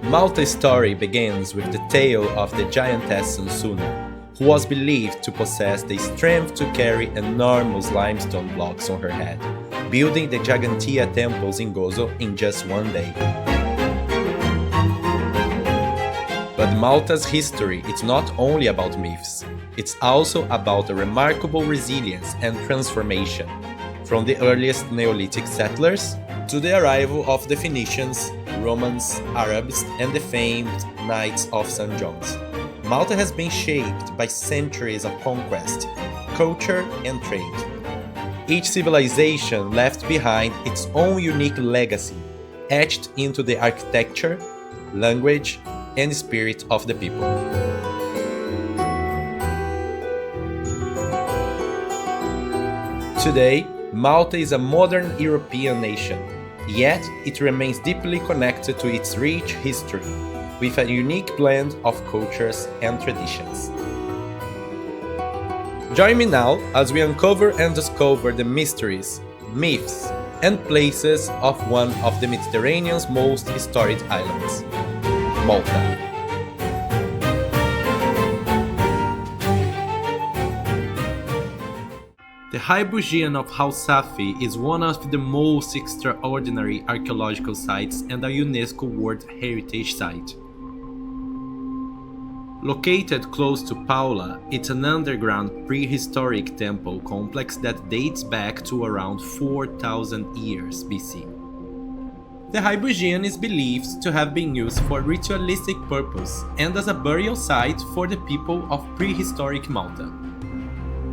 Malta's story begins with the tale of the giantess Sunsuna, who was believed to possess the strength to carry enormous limestone blocks on her head, building the Gigantia temples in Gozo in just one day. But Malta's history is not only about myths, it's also about a remarkable resilience and transformation, from the earliest Neolithic settlers to the arrival of the Phoenicians, Romans, Arabs, and the famed Knights of St. John's. Malta has been shaped by centuries of conquest, culture, and trade. Each civilization left behind its own unique legacy, etched into the architecture, language, and spirit of the people. Today, Malta is a modern European nation, yet it remains deeply connected to its rich history, with a unique blend of cultures and traditions. Join me now as we uncover and discover the mysteries, myths, and places of one of the Mediterranean's most historic islands, Malta. The High Bugian of Hal-Safi is one of the most extraordinary archaeological sites and a UNESCO World Heritage Site. Located close to Paula, it's an underground prehistoric temple complex that dates back to around 4,000 years BC. The High Bugian is believed to have been used for ritualistic purpose and as a burial site for the people of prehistoric Malta.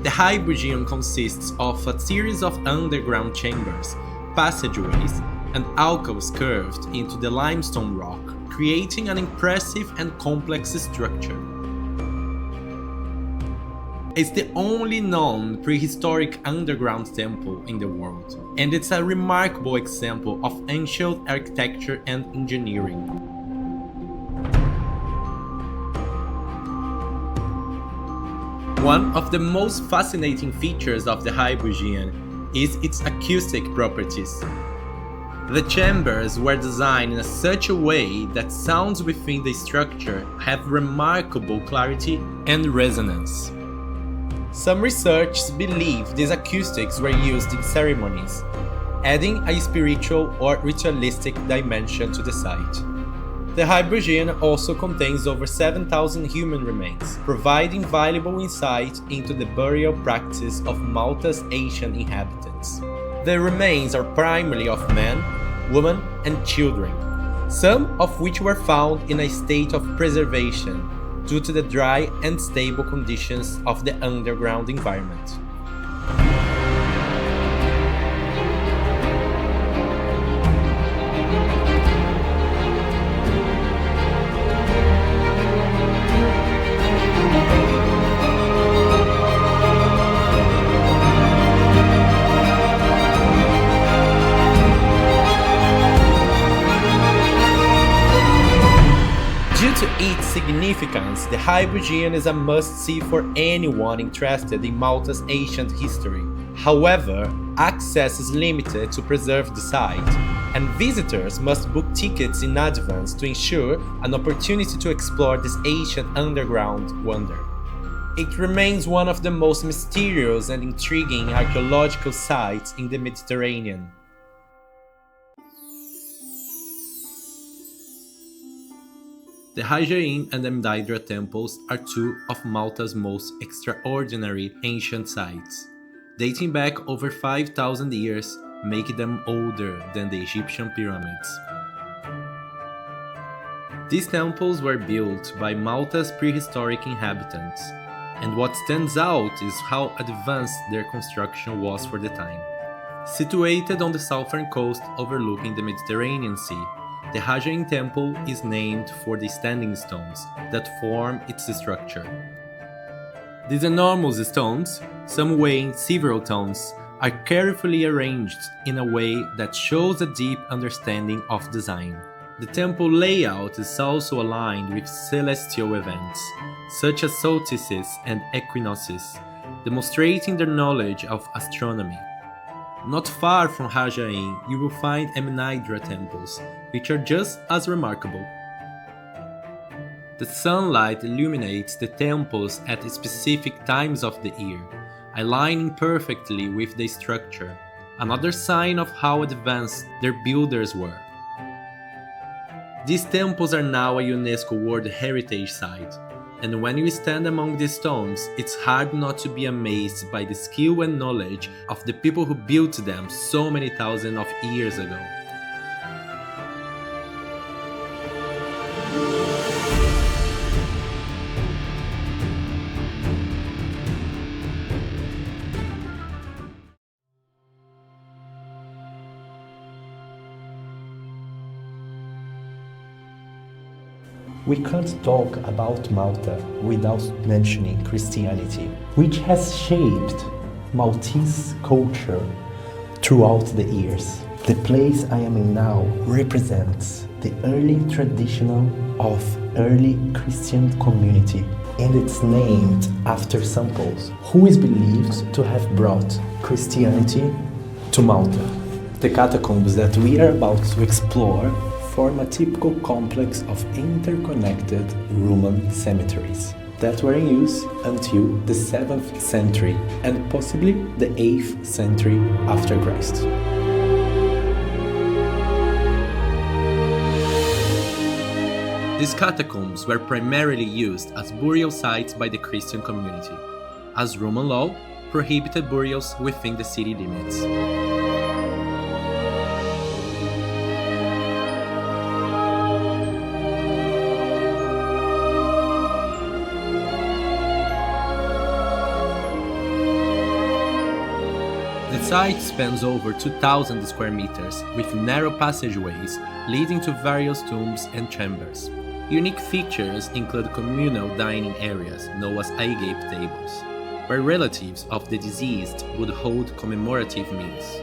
The High Bugian consists of a series of underground chambers, passageways, and alcoves curved into the limestone rock, creating an impressive and complex structure. It's the only known prehistoric underground temple in the world, and it's a remarkable example of ancient architecture and engineering. One of the most fascinating features of the High Bugian is its acoustic properties. The chambers were designed in such a way that sounds within the structure have remarkable clarity and resonance. Some researchers believe these acoustics were used in ceremonies, adding a spiritual or ritualistic dimension to the site. The High Bugian also contains over 7,000 human remains, providing valuable insight into the burial practice of Malta's ancient inhabitants. The remains are primarily of men, women, and children, some of which were found in a state of preservation due to the dry and stable conditions of the underground environment. Due to its significance, the High Bugian is a must-see for anyone interested in Malta's ancient history. However, access is limited to preserve the site, and visitors must book tickets in advance to ensure an opportunity to explore this ancient underground wonder. It remains one of the most mysterious and intriguing archaeological sites in the Mediterranean. The Hajain and Mdaidra temples are two of Malta's most extraordinary ancient sites, dating back over 5,000 years, making them older than the Egyptian pyramids. These temples were built by Malta's prehistoric inhabitants, and what stands out is how advanced their construction was for the time. Situated on the southern coast overlooking the Mediterranean Sea, the Hajain temple is named for the standing stones that form its structure. These enormous stones, some weighing several tons, are carefully arranged in a way that shows a deep understanding of design. The temple layout is also aligned with celestial events, such as solstices and equinoxes, demonstrating their knowledge of astronomy. Not far from Hajain, you will find Mnaidra temples, which are just as remarkable. The sunlight illuminates the temples at specific times of the year, aligning perfectly with the structure, another sign of how advanced their builders were. These temples are now a UNESCO World Heritage Site, and when you stand among these stones, it's hard not to be amazed by the skill and knowledge of the people who built them so many thousands of years ago. We can't talk about Malta without mentioning Christianity, which has shaped Maltese culture throughout the years. The place I am in now represents the early traditional of early Christian community, and it's named after St. Paul, who is believed to have brought Christianity to Malta. The catacombs that we are about to explore form a typical complex of interconnected Roman cemeteries that were in use until the 7th century and possibly the 8th century after Christ. These catacombs were primarily used as burial sites by the Christian community, as Roman law prohibited burials within the city limits. The site spans over 2,000 square meters with narrow passageways leading to various tombs and chambers. Unique features include communal dining areas known as agape tables, where relatives of the deceased would hold commemorative meals.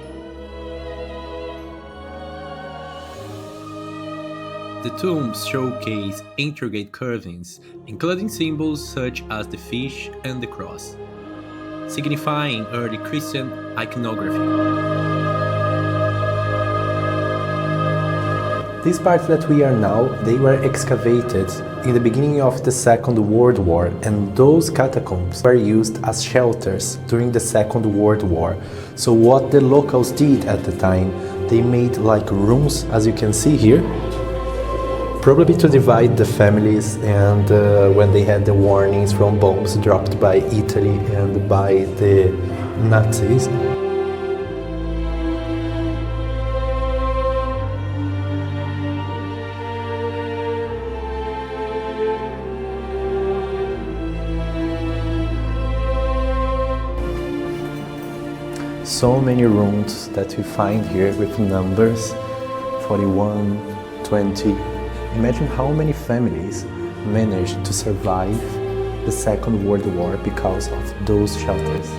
The tombs showcase intricate carvings, including symbols such as the fish and the cross, signifying early Christian iconography. These parts that we are now, they were excavated in the beginning of the Second World War, and those catacombs were used as shelters during the Second World War. So what the locals did at the time, they made like rooms, as you can see here, probably to divide the families, and when they had the warnings from bombs dropped by Italy and by the Nazis. So many rooms that we find here with numbers 41, 20. Imagine how many families managed to survive the Second World War because of those shelters.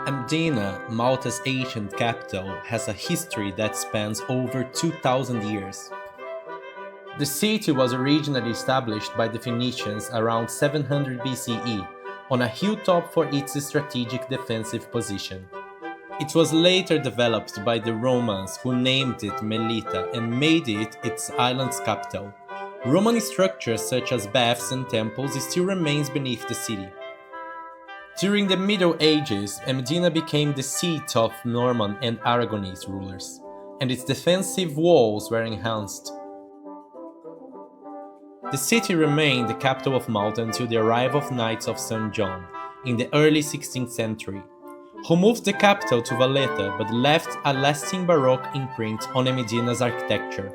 Mdina, Malta's ancient capital, has a history that spans over 2,000 years. The city was originally established by the Phoenicians around 700 BCE on a hilltop for its strategic defensive position. It was later developed by the Romans, who named it Melita and made it its island's capital. Roman structures such as baths and temples still remains beneath the city. During the Middle Ages, Mdina became the seat of Norman and Aragonese rulers, and its defensive walls were enhanced. The city remained the capital of Malta until the arrival of Knights of St. John in the early 16th century, who moved the capital to Valletta but left a lasting Baroque imprint on Mdina's architecture.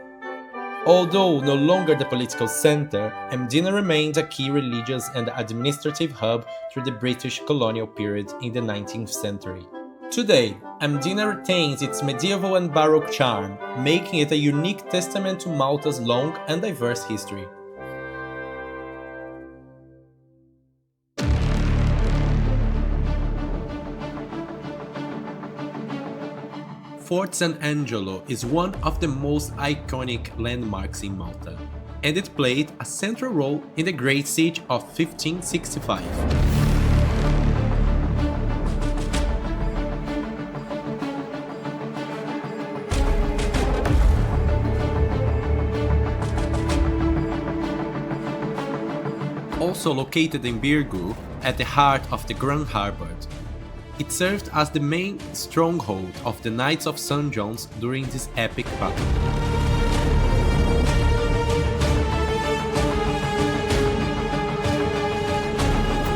Although no longer the political center, Mdina remained a key religious and administrative hub through the British colonial period in the 19th century. Today, Mdina retains its medieval and Baroque charm, making it a unique testament to Malta's long and diverse history. Fort Sant'Angelo is one of the most iconic landmarks in Malta. and it played a central role in the Great Siege of 1565. Also located in Birgu, at the heart of the Grand Harbour. It served as the main stronghold of the Knights of St. John's during this epic battle.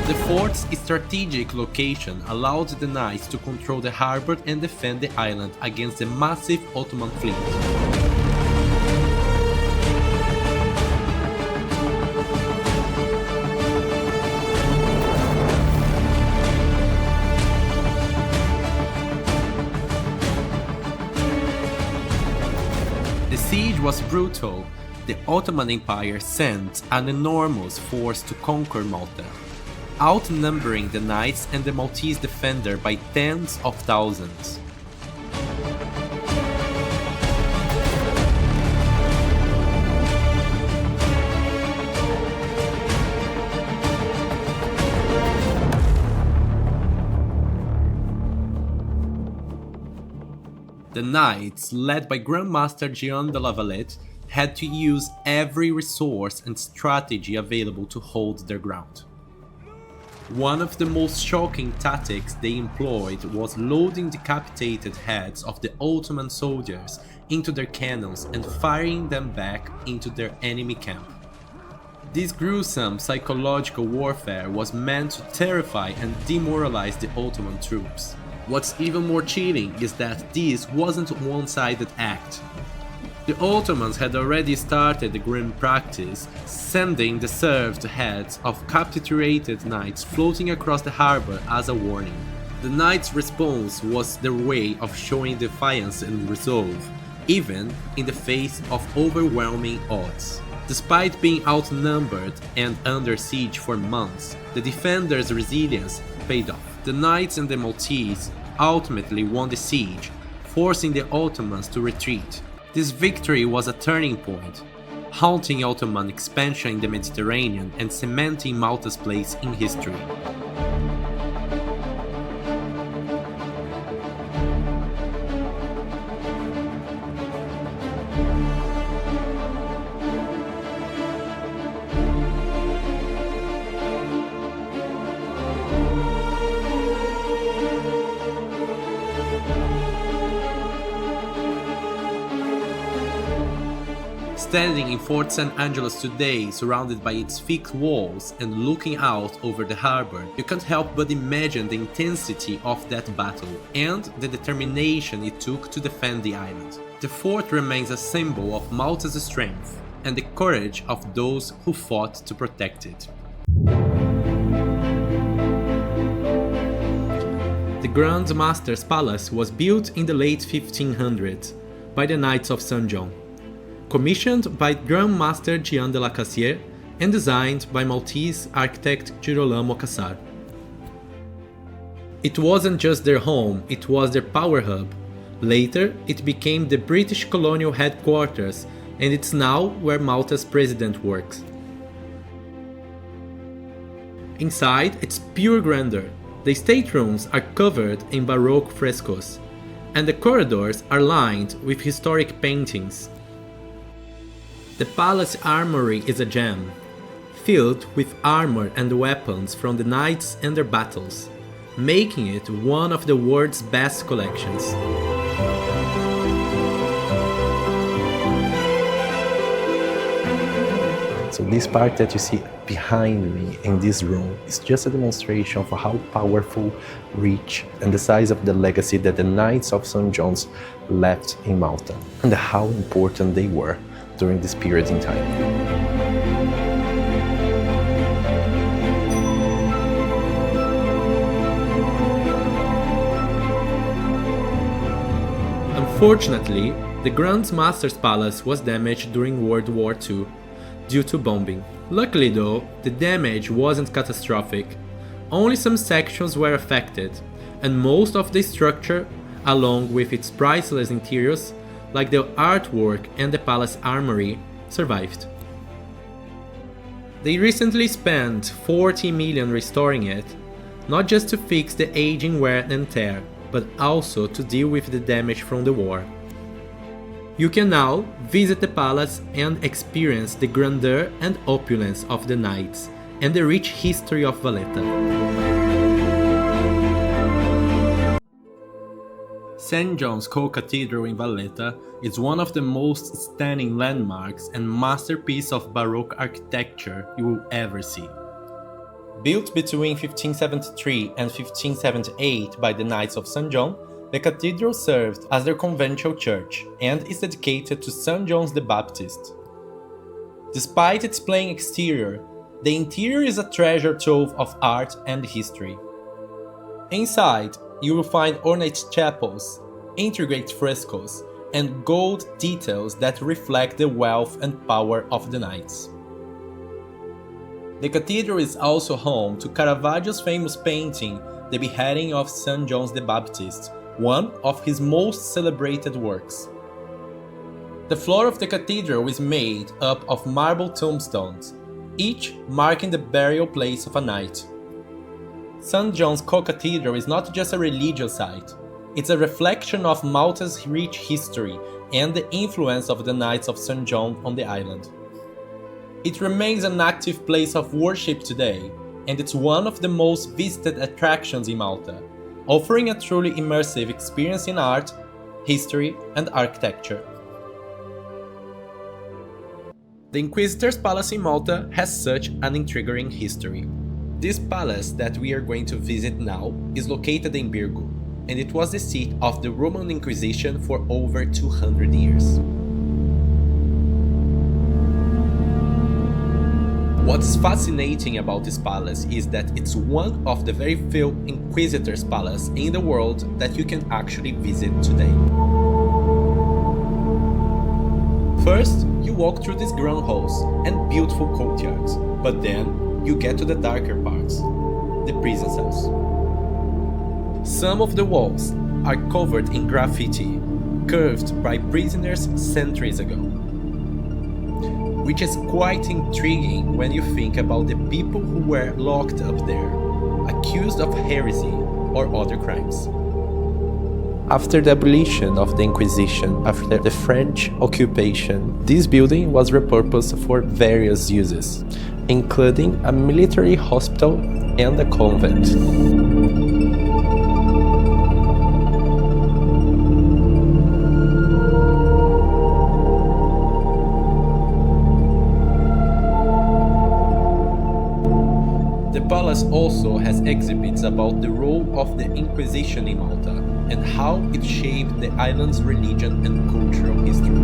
The fort's strategic location allowed the knights to control the harbour and defend the island against the massive Ottoman fleet. The siege was brutal. The Ottoman Empire sent an enormous force to conquer Malta, outnumbering the knights and the Maltese defender by tens of thousands. The knights, led by Grandmaster Gian de la Valette, had to use every resource and strategy available to hold their ground. One of the most shocking tactics they employed was loading decapitated heads of the Ottoman soldiers into their cannons and firing them back into their enemy camp. This gruesome psychological warfare was meant to terrify and demoralize the Ottoman troops. What's even more chilling is that this wasn't a one-sided act. The Ottomans had already started the grim practice, sending the served heads of capitulated knights floating across the harbour as a warning. The knights' response was their way of showing defiance and resolve, even in the face of overwhelming odds. Despite being outnumbered and under siege for months, the defenders' resilience paid off. The knights and the Maltese ultimately won the siege, forcing the Ottomans to retreat. This victory was a turning point, halting Ottoman expansion in the Mediterranean and cementing Malta's place in history. Standing in Fort St. Angelos today, surrounded by its thick walls and looking out over the harbor, you can't help but imagine the intensity of that battle and the determination it took to defend the island. The fort remains a symbol of Malta's strength and the courage of those who fought to protect it. The Grand Master's Palace was built in the late 1500s by the Knights of St. John, commissioned by Grand Master Gian de la Cassière and designed by Maltese architect Girolamo Cassar. It wasn't just their home, it was their power hub. Later, it became the British colonial headquarters, and it's now where Malta's president works. Inside, it's pure grandeur. The staterooms are covered in Baroque frescoes, and the corridors are lined with historic paintings. The palace armory is a gem, filled with armor and weapons from the knights and their battles, making it one of the world's best collections. So this part that you see behind me in this room is just a demonstration for how powerful, rich, and the size of the legacy that the Knights of St. John's left in Malta, and how important they were during this period in time. Unfortunately, the Grand Master's Palace was damaged during World War II due to bombing. Luckily though, the damage wasn't catastrophic. Only some sections were affected, and most of the structure, along with its priceless interiors, like the artwork and the palace armory, survived. They recently spent 40 million restoring it, not just to fix the aging wear and tear, but also to deal with the damage from the war. You can now visit the palace and experience the grandeur and opulence of the knights and the rich history of Valletta. St. John's Co-Cathedral in Valletta is one of the most stunning landmarks and masterpiece of Baroque architecture you will ever see. Built between 1573 and 1578 by the Knights of St. John, the cathedral served as their conventual church and is dedicated to St. John the Baptist. Despite its plain exterior, the interior is a treasure trove of art and history. Inside, you will find ornate chapels, intricate frescoes, and gold details that reflect the wealth and power of the knights. The cathedral is also home to Caravaggio's famous painting, The Beheading of St. John the Baptist, one of his most celebrated works. The floor of the cathedral is made up of marble tombstones, each marking the burial place of a knight. St. John's Co-Cathedral is not just a religious site, it's a reflection of Malta's rich history and the influence of the Knights of St. John on the island. It remains an active place of worship today, and it's one of the most visited attractions in Malta, offering a truly immersive experience in art, history, and architecture. The Inquisitor's Palace in Malta has such an intriguing history. This palace that we are going to visit now is located in Birgu, and it was the seat of the Roman Inquisition for over 200 years. What's fascinating about this palace is that it's one of the very few Inquisitor's Palace in the world that you can actually visit today. First, you walk through these grand halls and beautiful courtyards, but then you get to the darker parts, the prison cells. Some of the walls are covered in graffiti, carved by prisoners centuries ago, which is quite intriguing when you think about the people who were locked up there, accused of heresy or other crimes. After the abolition of the Inquisition after the French occupation, this building was repurposed for various uses, including a military hospital and a convent. The palace also has exhibits about the role of the Inquisition in Malta and how it shaped the island's religion and cultural history.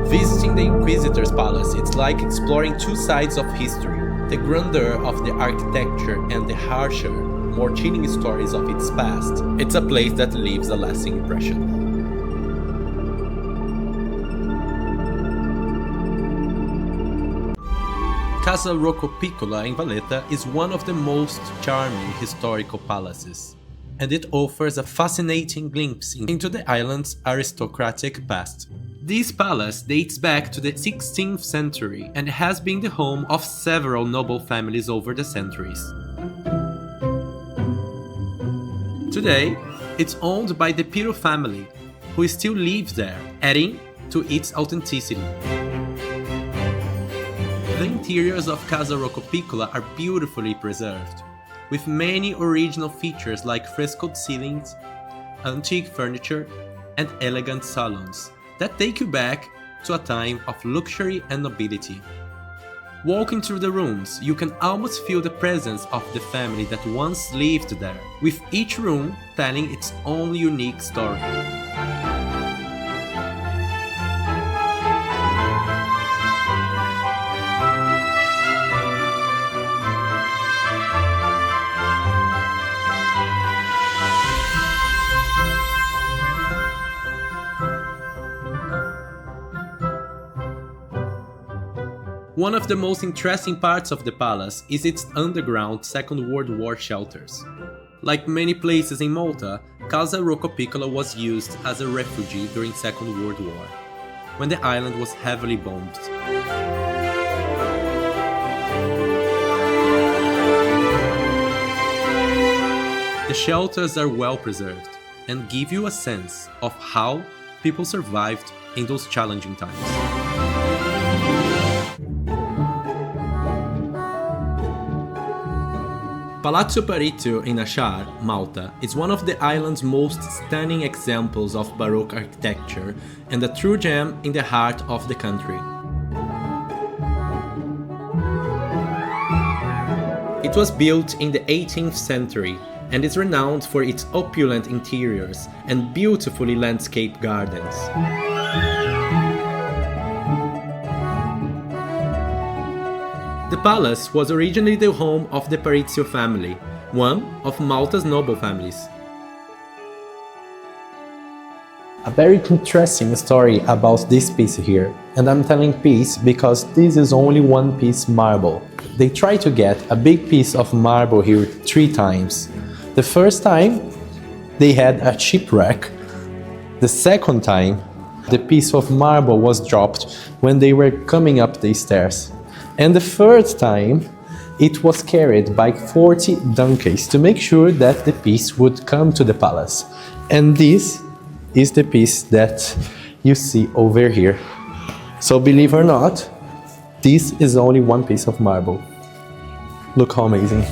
Visiting the Inquisitor's Palace, it's like exploring two sides of history, the grandeur of the architecture and the harsher, more chilling stories of its past. It's a place that leaves a lasting impression. Casa Rocco Piccola in Valletta is one of the most charming historical palaces, and it offers a fascinating glimpse into the island's aristocratic past. This palace dates back to the 16th century and has been the home of several noble families over the centuries. Today, it's owned by the Pirro family, who still lives there, adding to its authenticity. The interiors of Casa Rocco Piccola are beautifully preserved, with many original features like frescoed ceilings, antique furniture, and elegant salons that take you back to a time of luxury and nobility. Walking through the rooms, you can almost feel the presence of the family that once lived there, with each room telling its own unique story. One of the most interesting parts of the palace is its underground Second World War shelters. Like many places in Malta, Casa Rocco Piccolo was used as a refugee during Second World War, when the island was heavily bombed. The shelters are well preserved and give you a sense of how people survived in those challenging times. Palazzo Parizio in Ashar, Malta, is one of the island's most stunning examples of Baroque architecture and a true gem in the heart of the country. It was built in the 18th century and is renowned for its opulent interiors and beautifully landscaped gardens. The palace was originally the home of the Parizio family, one of Malta's noble families. A very interesting story about this piece here, and I'm telling piece because this is only one piece marble. They tried to get a big piece of marble here 3 times. The first time, they had a shipwreck. The second time, the piece of marble was dropped when they were coming up the stairs. And the third time, it was carried by 40 donkeys to make sure that the piece would come to the palace. And this is the piece that you see over here. So believe or not, this is only one piece of marble. Look how amazing.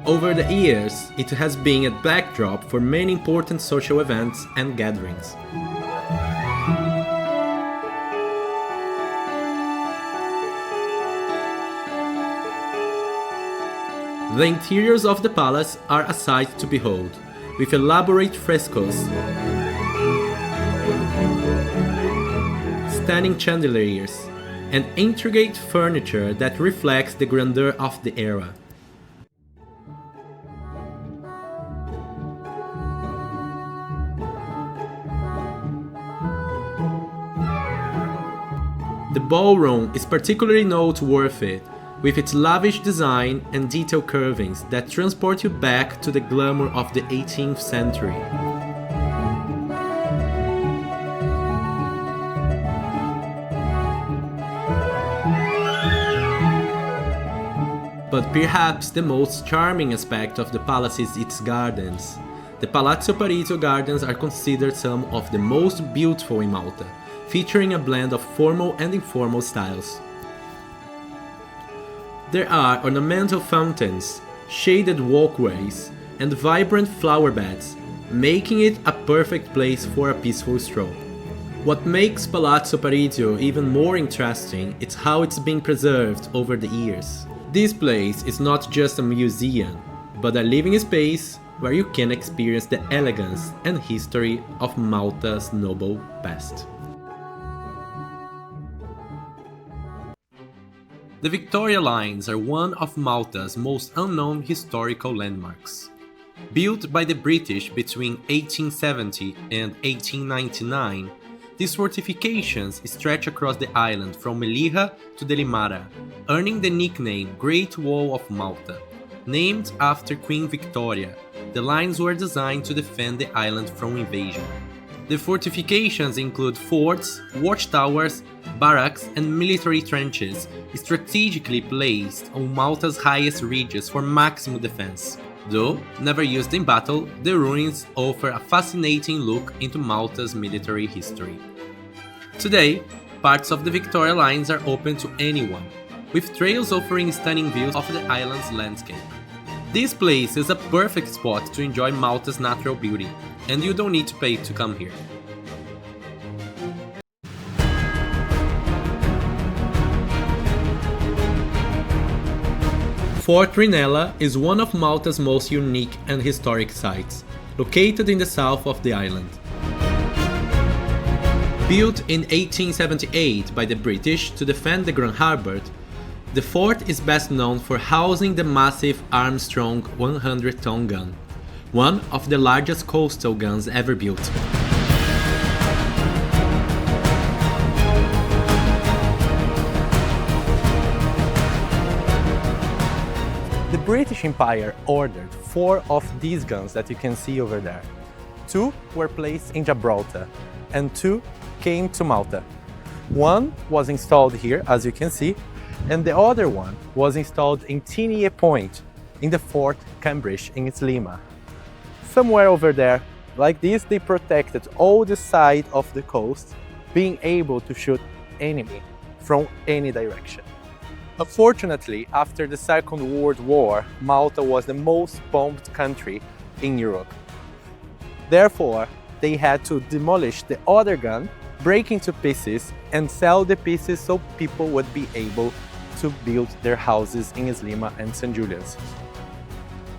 Over the years, it has been a backdrop for many important social events and gatherings. The interiors of the palace are a sight to behold, with elaborate frescoes, stunning chandeliers, and intricate furniture that reflects the grandeur of the era. The ballroom is particularly noteworthy, with its lavish design and detailed carvings that transport you back to the glamour of the 18th century. But perhaps the most charming aspect of the palace is its gardens. The Palazzo Parizio gardens are considered some of the most beautiful in Malta, featuring a blend of formal and informal styles. There are ornamental fountains, shaded walkways, and vibrant flower beds, making it a perfect place for a peaceful stroll. What makes Palazzo Parizio even more interesting is how it's been preserved over the years. This place is not just a museum, but a living space where you can experience the elegance and history of Malta's noble past. The Victoria Lines are one of Malta's most unknown historical landmarks. Built by the British between 1870 and 1899, these fortifications stretch across the island from Melilla to Delimara, earning the nickname Great Wall of Malta. Named after Queen Victoria, the lines were designed to defend the island from invasion. The fortifications include forts, watchtowers, barracks, and military trenches strategically placed on Malta's highest ridges for maximum defense. Though never used in battle, the ruins offer a fascinating look into Malta's military history. Today, parts of the Victoria Lines are open to anyone, with trails offering stunning views of the island's landscape. This place is a perfect spot to enjoy Malta's natural beauty, and you don't need to pay to come here. Fort Rinella is one of Malta's most unique and historic sites, located in the south of the island. Built in 1878 by the British to defend the Grand Harbour, the fort is best known for housing the massive Armstrong 100-ton gun, one of the largest coastal guns ever built. The British Empire ordered 4 of these guns that you can see over there. 2 were placed in Gibraltar and 2 came to Malta. One was installed here, as you can see, and the other one was installed in Tinie Point in the Fort Cambridge in Lima. Somewhere over there, like this, they protected all the side of the coast, being able to shoot enemy from any direction. Unfortunately, after the Second World War, Malta was the most bombed country in Europe. Therefore, they had to demolish the other gun, break into pieces, and sell the pieces so people would be able to build their houses in Lima and St. Julian's.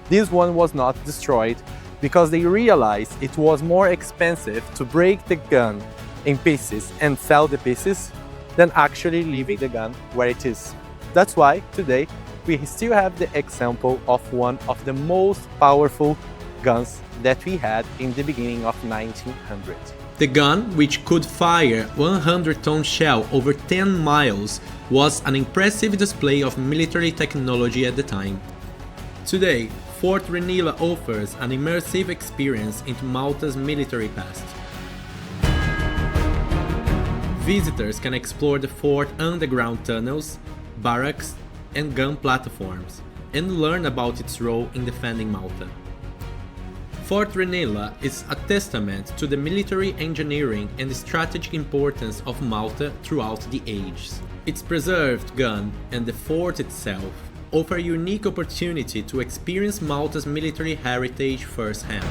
This one was not destroyed because they realized it was more expensive to break the gun in pieces and sell the pieces than actually leaving the gun where it is. That's why today we still have the example of one of the most powerful guns that we had in the beginning of 1900. The gun, which could fire 100-ton shell over 10 miles, was an impressive display of military technology at the time. Today, Fort Rinella offers an immersive experience into Malta's military past. Visitors can explore the fort underground tunnels, barracks, and gun platforms, and learn about its role in defending Malta. Fort Rinella is a testament to the military engineering and strategic importance of Malta throughout the ages. Its preserved gun and the fort itself offer a unique opportunity to experience Malta's military heritage firsthand.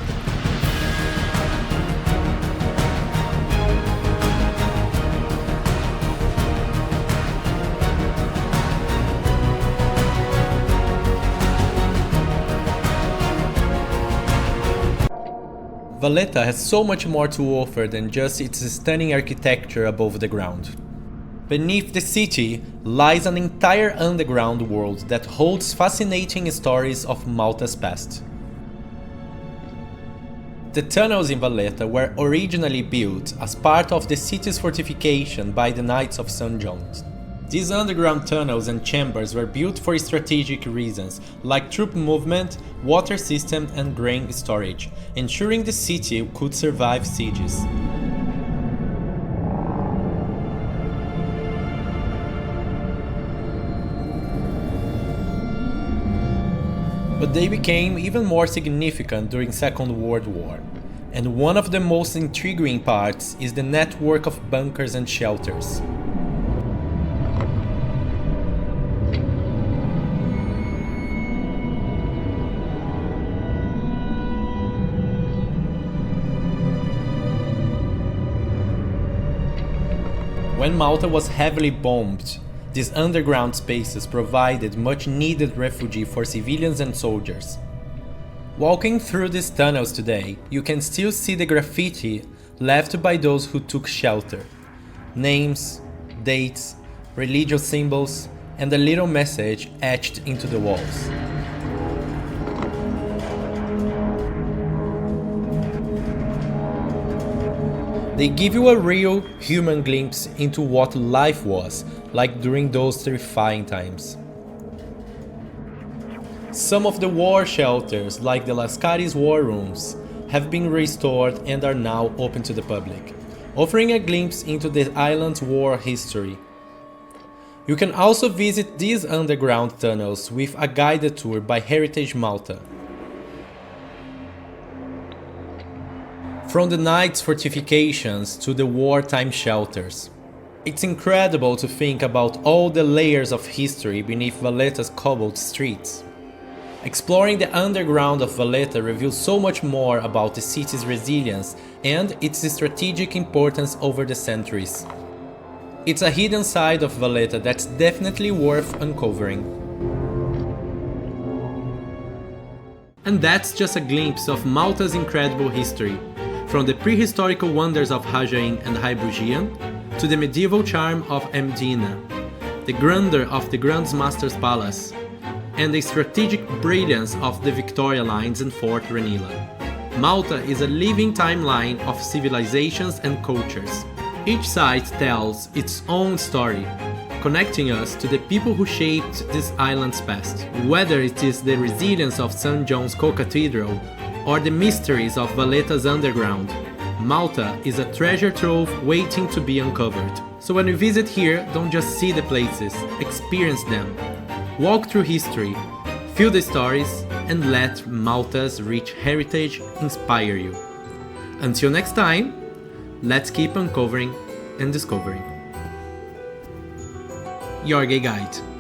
Valletta has so much more to offer than just its stunning architecture above the ground. Beneath the city lies an entire underground world that holds fascinating stories of Malta's past. The tunnels in Valletta were originally built as part of the city's fortification by the Knights of St. John's. These underground tunnels and chambers were built for strategic reasons, like troop movement, water system and grain storage, ensuring the city could survive sieges. But they became even more significant during Second World War, and one of the most intriguing parts is the network of bunkers and shelters. When Malta was heavily bombed, these underground spaces provided much needed refuge for civilians and soldiers. Walking through these tunnels today, you can still see the graffiti left by those who took shelter. Names, dates, religious symbols, and a little message etched into the walls. They give you a real human glimpse into what life was like during those terrifying times. Some of the war shelters, like the Lascaris War Rooms, have been restored and are now open to the public, offering a glimpse into the island's war history. You can also visit these underground tunnels with a guided tour by Heritage Malta. From the Knights' fortifications to the wartime shelters. It's incredible to think about all the layers of history beneath Valletta's cobbled streets. Exploring the underground of Valletta reveals so much more about the city's resilience and its strategic importance over the centuries. It's a hidden side of Valletta that's definitely worth uncovering. And that's just a glimpse of Malta's incredible history, from the prehistorical wonders of Rajain and High Bugian to the medieval charm of Mdina, the grandeur of the Grand Master's Palace, and the strategic brilliance of the Victoria Lines and Fort Ranilla. Malta is a living timeline of civilizations and cultures. Each site tells its own story, connecting us to the people who shaped this island's past. Whether it is the resilience of St. John's Co-Cathedral or the mysteries of Valletta's underground, Malta is a treasure trove waiting to be uncovered. So when you visit here, don't just see the places, experience them. Walk through history, feel the stories, and let Malta's rich heritage inspire you. Until next time, let's keep uncovering and discovering. Your Gay Guide.